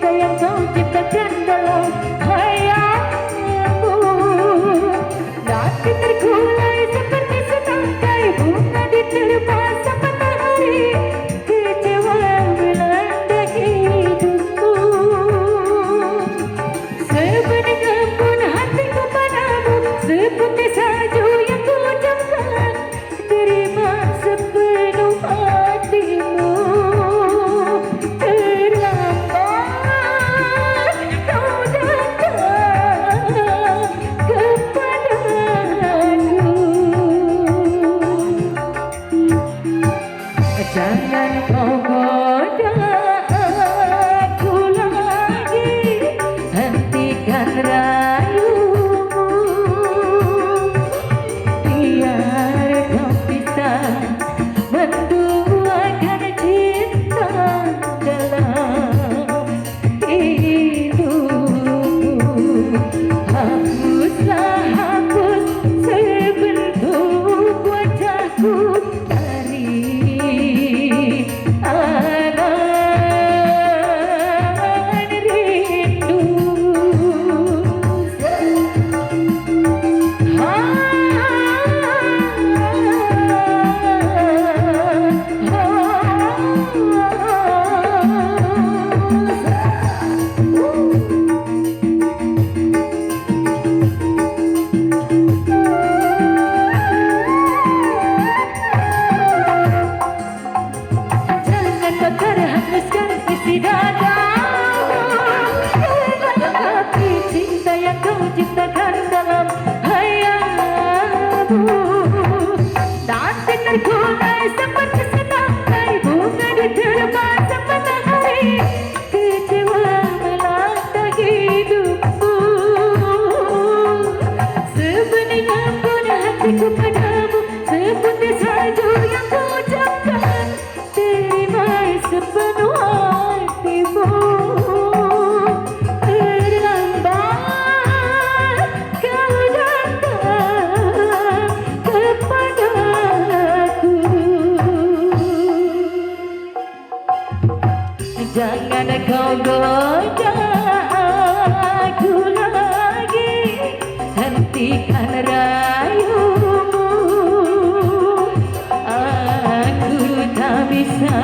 cinta yang kau ciptakan dalam hayalmu. Nanti terkulai seperti setangkai bunga diterpa matahari. Kecewa melanda hidupku. Sebening embun hatiku padamu, seputih salju yang ku ucapkan. Terima sepenuh hatimu. Terlambat kau datang kepadaku. Jangan kau goda aku lagi, hentikan rayumu. Biar kau bisa menduakan cinta dalam hidupku. Hapus sebentuk wajahku dari angan rindu. Hapuskan isi dadamu, lengkapi cinta yang kau ciptakan dalam hayalmu. Nanti terkulai seperti setangkai bunga diterpa matahari. Kecewa melanda hidupku. Sebening embun hatiku padamu, seputih salju yang ku ucapkan. Terima sepenuh hatimu. Terlambat kau datang kepadaku. Jangan kau goda aku lagi, hentikan rayumu. Aku tak bisa